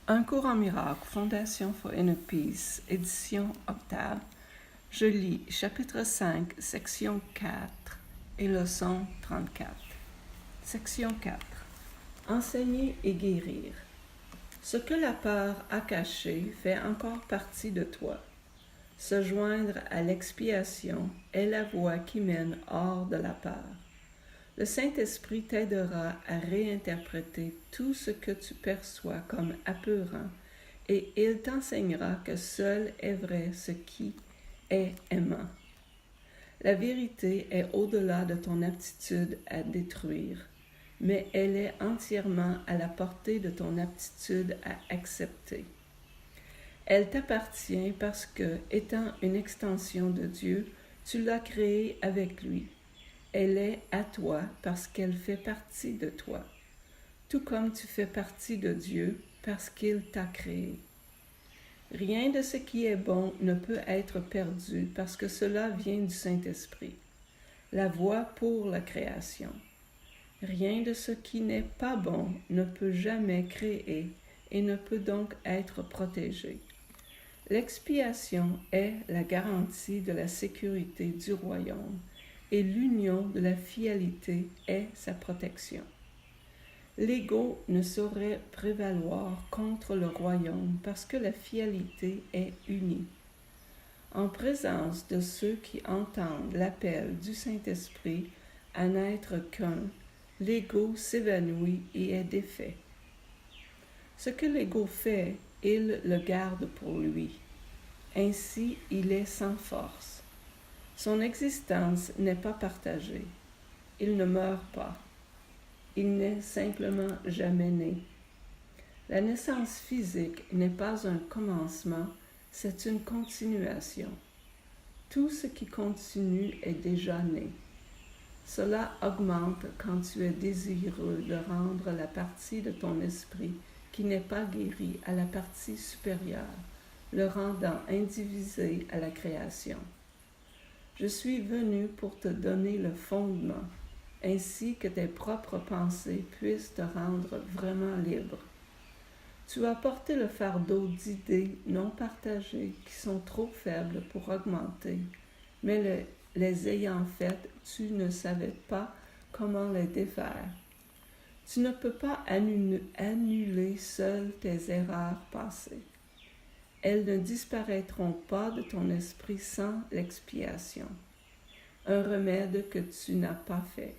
Un cours en miracle, Fondation for Inner Peace, édition Octave. Je lis chapitre 5, section 4 et leçon 34. Section 4. Enseigner et guérir. Ce que la peur a caché fait encore partie de toi. Se joindre à l'expiation est la voie qui mène hors de la peur. Le Saint-Esprit t'aidera à réinterpréter tout ce que tu perçois comme apeurant et il t'enseignera que seul est vrai ce qui est aimant. La vérité est au-delà de ton aptitude à détruire, mais elle est entièrement à la portée de ton aptitude à accepter. Elle t'appartient parce que, étant une extension de Dieu, tu l'as créée avec lui. Elle est à toi parce qu'elle fait partie de toi, tout comme tu fais partie de Dieu parce qu'il t'a créé. Rien de ce qui est bon ne peut être perdu parce que cela vient du Saint-Esprit, la voie pour la création. Rien de ce qui n'est pas bon ne peut jamais créer et ne peut donc être protégé. L'expiation est la garantie de la sécurité du royaume et l'union de la fidélité est sa protection. L'ego ne saurait prévaloir contre le royaume parce que la fidélité est unie. En présence de ceux qui entendent l'appel du Saint-Esprit à n'être qu'un, l'ego s'évanouit et est défait. Ce que l'ego fait, il le garde pour lui. Ainsi, il est sans force. Son existence n'est pas partagée. Il ne meurt pas. Il n'est simplement jamais né. La naissance physique n'est pas un commencement, c'est une continuation. Tout ce qui continue est déjà né. Cela augmente quand tu es désireux de rendre la partie de ton esprit qui n'est pas guérie à la partie supérieure, le rendant indivisé à la création. Je suis venu pour te donner le fondement, ainsi que tes propres pensées puissent te rendre vraiment libre. Tu as porté le fardeau d'idées non partagées qui sont trop faibles pour augmenter, mais les ayant faites, tu ne savais pas comment les défaire. Tu ne peux pas annuler seul tes erreurs passées. Elles ne disparaîtront pas de ton esprit sans l'expiation, un remède que tu n'as pas fait.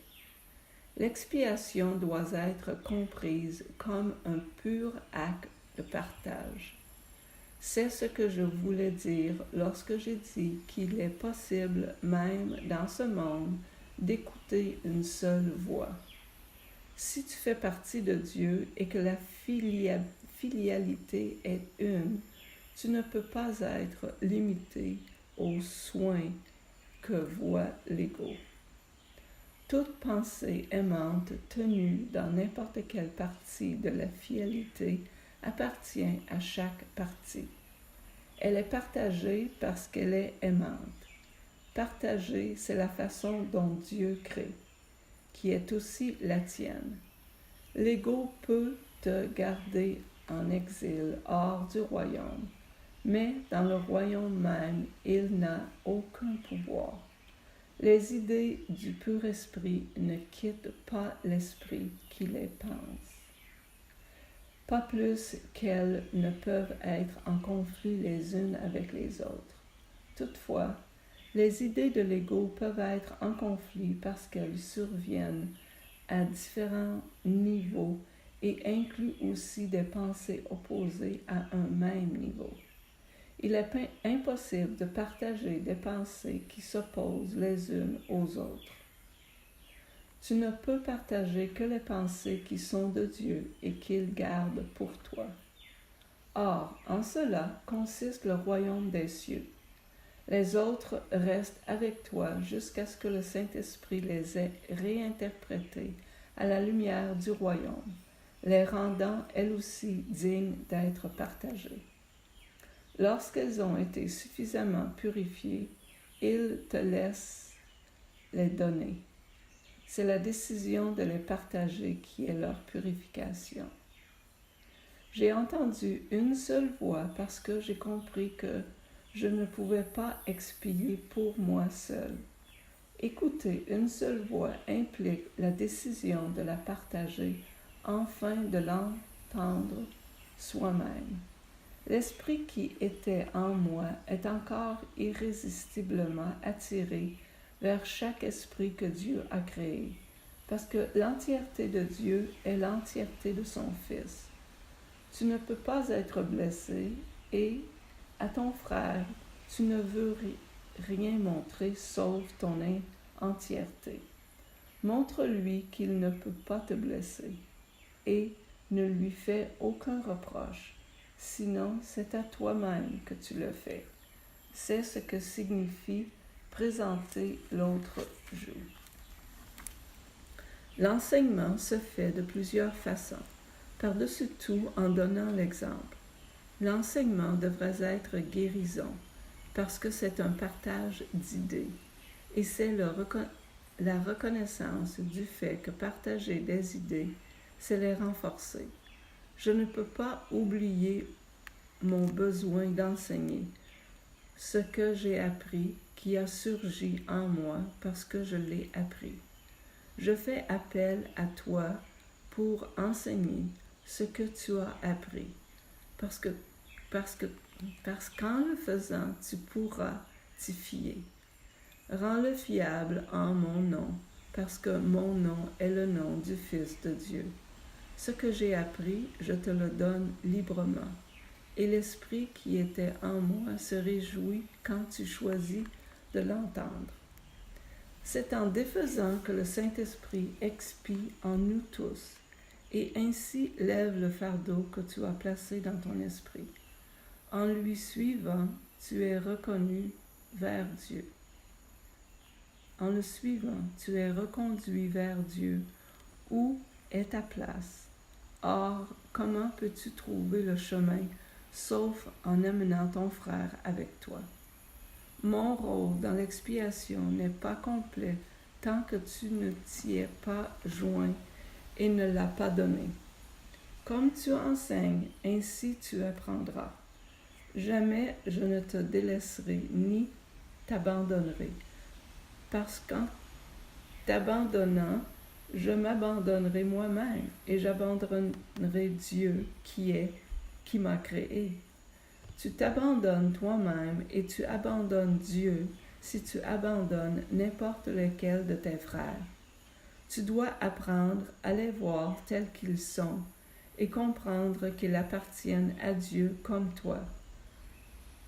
L'expiation doit être comprise comme un pur acte de partage. C'est ce que je voulais dire lorsque j'ai dit qu'il est possible, même dans ce monde, d'écouter une seule voix. Si tu fais partie de Dieu et que la filialité est une, tu ne peux pas être limité aux soins que voit l'ego. Toute pensée aimante tenue dans n'importe quelle partie de la fidélité appartient à chaque partie. Elle est partagée parce qu'elle est aimante. Partager, c'est la façon dont Dieu crée, qui est aussi la tienne. L'ego peut te garder en exil hors du royaume, mais dans le royaume même, il n'a aucun pouvoir. Les idées du pur esprit ne quittent pas l'esprit qui les pense. Pas plus qu'elles ne peuvent être en conflit les unes avec les autres. Toutefois, les idées de l'ego peuvent être en conflit parce qu'elles surviennent à différents niveaux et incluent aussi des pensées opposées à un même niveau. Il est impossible de partager des pensées qui s'opposent les unes aux autres. Tu ne peux partager que les pensées qui sont de Dieu et qu'il garde pour toi. Or, en cela consiste le royaume des cieux. Les autres restent avec toi jusqu'à ce que le Saint-Esprit les ait réinterprétés à la lumière du royaume, les rendant elles aussi dignes d'être partagées. Lorsqu'elles ont été suffisamment purifiées, il te laisse les donner. C'est la décision de les partager qui est leur purification. J'ai entendu une seule voix parce que j'ai compris que je ne pouvais pas expier pour moi seul. Écouter une seule voix implique la décision de la partager, enfin de l'entendre soi-même. L'esprit qui était en moi est encore irrésistiblement attiré vers chaque esprit que Dieu a créé, parce que l'entièreté de Dieu est l'entièreté de son Fils. Tu ne peux pas être blessé et, à ton frère, tu ne veux rien montrer sauf ton entièreté. Montre-lui qu'il ne peut pas te blesser et ne lui fais aucun reproche, sinon c'est à toi-même que tu le fais. C'est ce que signifie présenter l'autre joue. L'enseignement se fait de plusieurs façons, par-dessus tout en donnant l'exemple. L'enseignement devrait être guérison, parce que c'est un partage d'idées, et c'est la reconnaissance du fait que partager des idées, c'est les renforcer. Je ne peux pas oublier mon besoin d'enseigner ce que j'ai appris qui a surgi en moi parce que je l'ai appris. Je fais appel à toi pour enseigner ce que tu as appris, parce qu'en le faisant, tu pourras t'y fier. Rends-le fiable en mon nom, parce que mon nom est le nom du Fils de Dieu. Ce que j'ai appris, je te le donne librement, et l'Esprit qui était en moi se réjouit quand tu choisis de l'entendre. C'est en défaisant que le Saint-Esprit expie en nous tous, et ainsi lève le fardeau que tu as placé dans ton esprit. En lui suivant, tu es reconnu vers Dieu. En le suivant, tu es reconduit vers Dieu, où est ta place. Or, comment peux-tu trouver le chemin, sauf en amenant ton frère avec toi? Mon rôle dans l'expiation n'est pas complet tant que tu ne t'y es pas joint et ne l'as pas donné. Comme tu enseignes, ainsi tu apprendras. Jamais je ne te délaisserai ni t'abandonnerai, parce qu'en t'abandonnant, je m'abandonnerai moi-même et j'abandonnerai Dieu qui m'a créé. Tu t'abandonnes toi-même et tu abandonnes Dieu si tu abandonnes n'importe lequel de tes frères. Tu dois apprendre à les voir tels qu'ils sont et comprendre qu'ils appartiennent à Dieu comme toi.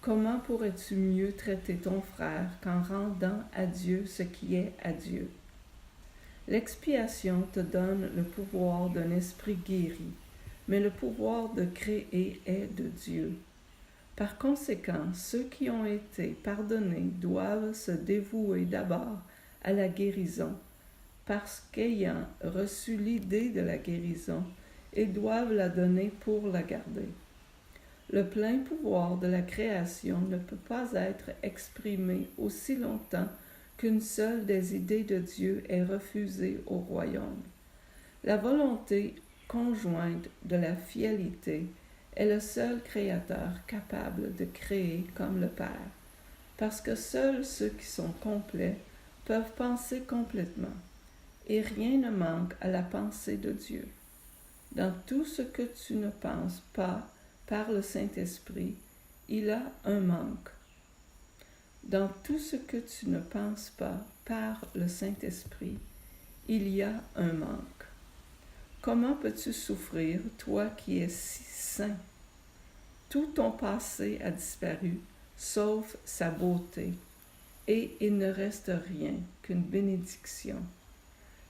Comment pourrais-tu mieux traiter ton frère qu'en rendant à Dieu ce qui est à Dieu? L'expiation te donne le pouvoir d'un esprit guéri, mais le pouvoir de créer est de Dieu. Par conséquent, ceux qui ont été pardonnés doivent se dévouer d'abord à la guérison, parce qu'ayant reçu l'idée de la guérison, ils doivent la donner pour la garder. Le plein pouvoir de la création ne peut pas être exprimé aussi longtemps qu'une seule des idées de Dieu est refusée au royaume. La volonté conjointe de la finalité est le seul créateur capable de créer comme le Père, parce que seuls ceux qui sont complets peuvent penser complètement, et rien ne manque à la pensée de Dieu. Dans tout ce que tu ne penses pas par le Saint-Esprit, il a un manque. Dans tout ce que tu ne penses pas par le Saint-Esprit, il y a un manque. Comment peux-tu souffrir, toi qui es si saint? Tout ton passé a disparu, sauf sa beauté, et il ne reste rien qu'une bénédiction.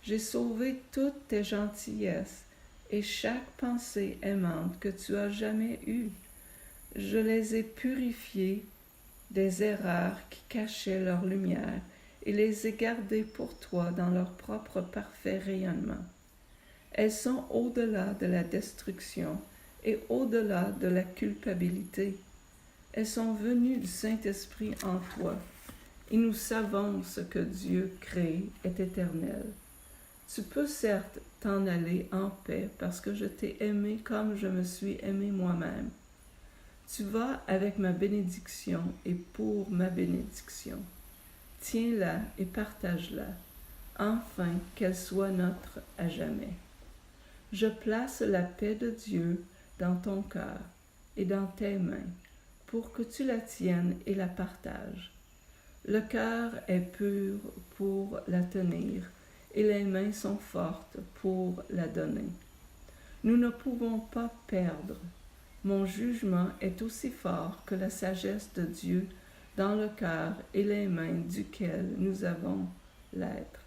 J'ai sauvé toutes tes gentillesses et chaque pensée aimante que tu as jamais eue. Je les ai purifiées des erreurs qui cachaient leur lumière et les ai gardées pour toi dans leur propre parfait rayonnement. Elles sont au-delà de la destruction et au-delà de la culpabilité. Elles sont venues du Saint-Esprit en toi, et nous savons ce que Dieu crée est éternel. Tu peux certes t'en aller en paix parce que je t'ai aimé comme je me suis aimé moi-même. Tu vas avec ma bénédiction et pour ma bénédiction. Tiens-la et partage-la, afin qu'elle soit notre à jamais. Je place la paix de Dieu dans ton cœur et dans tes mains, pour que tu la tiennes et la partages. Le cœur est pur pour la tenir, et les mains sont fortes pour la donner. Nous ne pouvons pas perdre. Mon jugement est aussi fort que la sagesse de Dieu dans le cœur et les mains duquel nous avons l'être.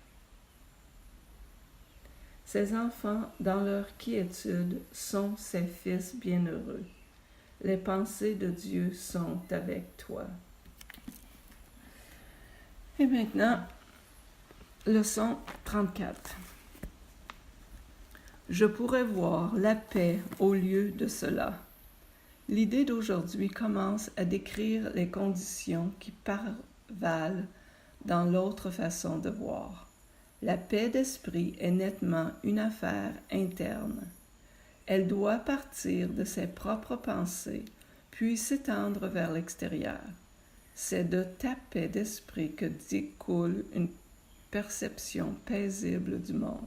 Ses enfants, dans leur quiétude, sont ses fils bienheureux. Les pensées de Dieu sont avec toi. Et maintenant, leçon 34. Je pourrais voir la paix au lieu de cela. L'idée d'aujourd'hui commence à décrire les conditions qui parvalent dans l'autre façon de voir. La paix d'esprit est nettement une affaire interne. Elle doit partir de ses propres pensées, puis s'étendre vers l'extérieur. C'est de ta paix d'esprit que découle une perception paisible du monde.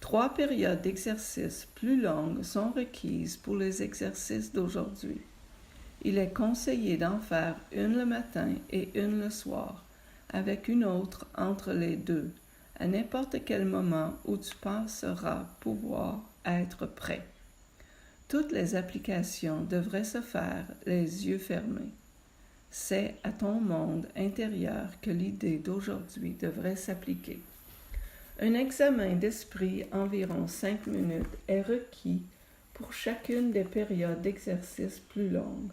3 périodes d'exercice plus longues sont requises pour les exercices d'aujourd'hui. Il est conseillé d'en faire une le matin et une le soir, avec une autre entre les deux, à n'importe quel moment où tu penseras pouvoir être prêt. Toutes les applications devraient se faire les yeux fermés. C'est à ton monde intérieur que l'idée d'aujourd'hui devrait s'appliquer. Un examen d'esprit environ 5 minutes est requis pour chacune des périodes d'exercice plus longues.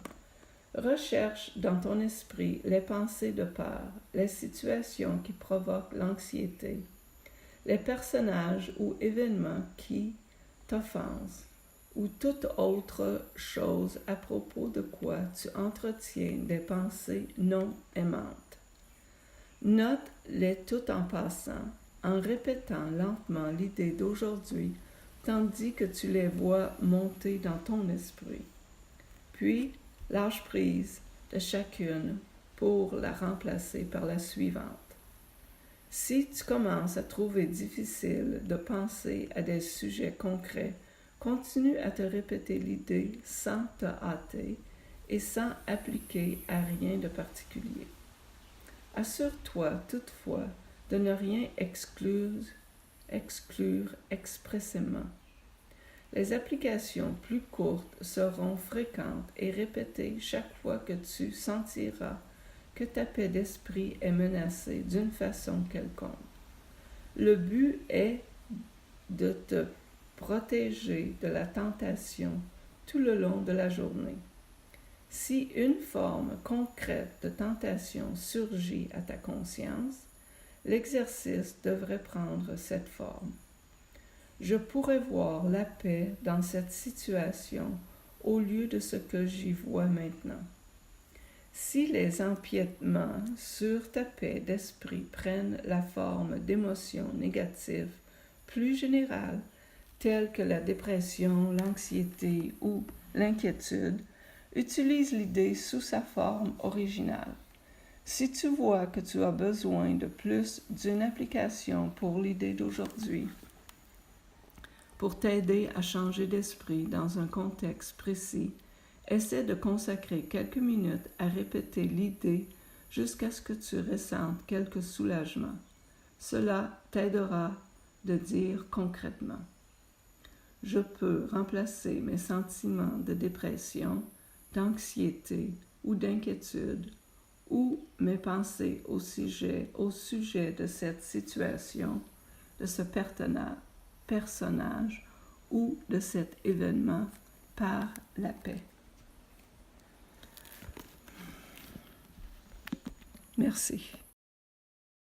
Recherche dans ton esprit les pensées de peur, les situations qui provoquent l'anxiété, les personnages ou événements qui t'offensent, ou toute autre chose à propos de quoi tu entretiens des pensées non aimantes. Note-les toutes en passant, en répétant lentement l'idée d'aujourd'hui, tandis que tu les vois monter dans ton esprit. Puis, lâche prise de chacune pour la remplacer par la suivante. Si tu commences à trouver difficile de penser à des sujets concrets, continue à te répéter l'idée sans te hâter et sans appliquer à rien de particulier. Assure-toi toutefois de ne rien exclure expressément. Les applications plus courtes seront fréquentes et répétées chaque fois que tu sentiras que ta paix d'esprit est menacée d'une façon quelconque. Le but est de te protéger de la tentation tout le long de la journée. Si une forme concrète de tentation surgit à ta conscience, l'exercice devrait prendre cette forme. Je pourrais voir la paix dans cette situation au lieu de ce que j'y vois maintenant. Si les empiétements sur ta paix d'esprit prennent la forme d'émotions négatives plus générales, telles que la dépression, l'anxiété ou l'inquiétude, utilise l'idée sous sa forme originale. Si tu vois que tu as besoin de plus d'une application pour l'idée d'aujourd'hui, pour t'aider à changer d'esprit dans un contexte précis, essaie de consacrer quelques minutes à répéter l'idée jusqu'à ce que tu ressentes quelque soulagement. Cela t'aidera de dire concrètement: je peux remplacer mes sentiments de dépression, d'anxiété ou d'inquiétude, ou mes pensées au sujet de cette situation, de ce personnage ou de cet événement par la paix. Merci.